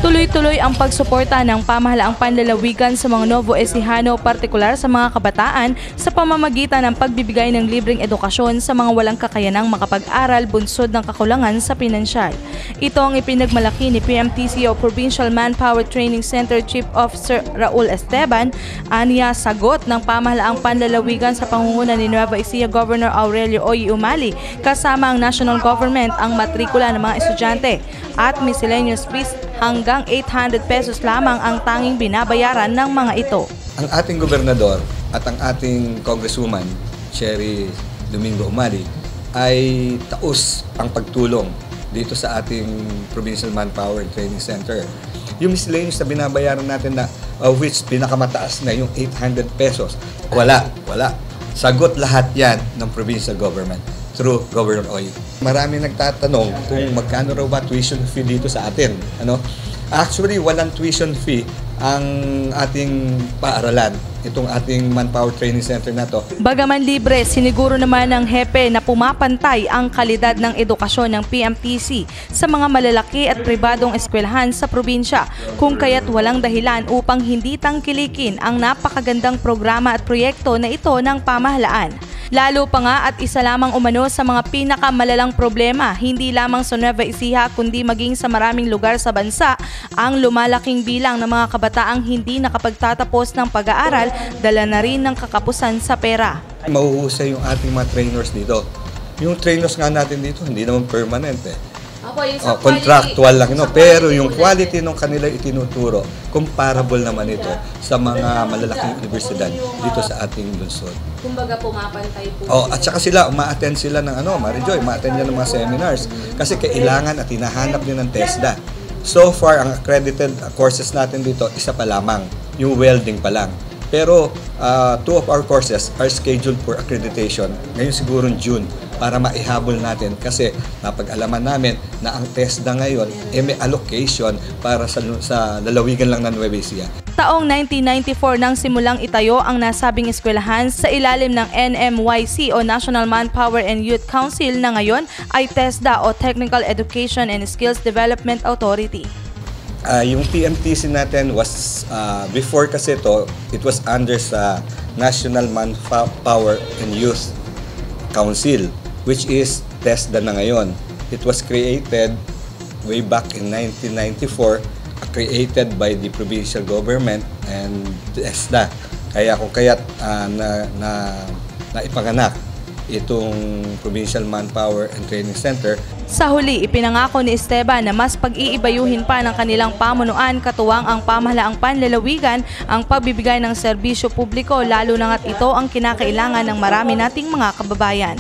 Tuloy-tuloy ang pagsuporta ng pamahalaang panlalawigan sa mga Nuevo Ecijano, partikular sa mga kabataan sa pamamagitan ng pagbibigay ng libreng edukasyon sa mga walang kakayanang makapag-aral bunsod ng kakulangan sa pinansyal. Ito ang ipinagmalaki ni PMTC o Provincial Manpower Training Center Chief Officer Raul Esteban, aniya sagot ng pamahalaang panlalawigan sa pangunguna ni Nueva Ecija Governor Aurelio Oy Umali kasama ang national government ang matrikula ng mga estudyante at miscellaneous fees hanggang 800 pesos lamang ang tanging binabayaran ng mga ito. Ang ating gobernador at ang ating congresswoman, Sherry Domingo Umali, ay taos ang pagtulong dito sa ating Provincial Manpower and Training Center. Yung miscellaneous na binabayaran natin na which pinakamataas na yung 800 pesos, wala. Sagot lahat yan ng provincial government through Governor Oy. Marami nagtatanong kung magkano raw ba tuition fee dito sa atin. Actually, walang tuition fee ang ating paaralan, itong ating Manpower Training Center na to. Bagaman libre, siniguro naman ng hepe na pumapantay ang kalidad ng edukasyon ng PMTC sa mga malalaki at pribadong eskwelahan sa probinsya, kung kaya't walang dahilan upang hindi tangkilikin ang napakagandang programa at proyekto na ito ng pamahalaan. Lalo pa nga at isa lamang umano sa mga pinakamalalang problema, hindi lamang sa Nueva Ecija kundi maging sa maraming lugar sa bansa, ang lumalaking bilang ng mga kabataang hindi nakapagtatapos ng pag-aaral, dala na rin ng kakapusan sa pera. Mahuhusay yung ating mga trainers dito. Yung trainers nga natin dito, hindi naman permanent contractual lang, pero yung quality ng kanila itinuturo, comparable naman ito sa mga malalaking universidad dito sa ating lungsod. Kumbaga pumapantay po. At saka sila, ma-attend sila ng Marijoy, ma-attend yan ng mga seminars kasi kailangan at hinahanap din ng TESDA. So far, ang accredited courses natin dito, isa pa lamang, yung welding pa lang. Pero 2 of our courses are scheduled for accreditation ngayon siguro June para maihabol natin kasi napag-alaman namin na ang TESDA ngayon may allocation para sa lalawigan lang ng Nueva Ecija. Taong 1994 nang simulang itayo ang nasabing eskwelahan sa ilalim ng NMYC o National Manpower and Youth Council na ngayon ay TESDA o Technical Education and Skills Development Authority. Yung PMTC natin was, before kasi it was under sa National Manpower and Youth Council, which is TESDA na ngayon. It was created way back in 1994, created by the provincial government and TESDA. Kaya kung kaya't naipanganak itong Provincial Manpower and Training Center. Sa huli, ipinangako ni Esteban na mas pag-iibayuhin pa ng kanilang pamunuan katuwang ang pamahalaang panlalawigan ang pagbibigay ng serbisyo publiko, lalo na nga't ito ang kinakailangan ng marami nating mga kababayan.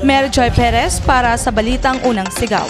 Mary Joy Perez para sa Balitang Unang Sigaw.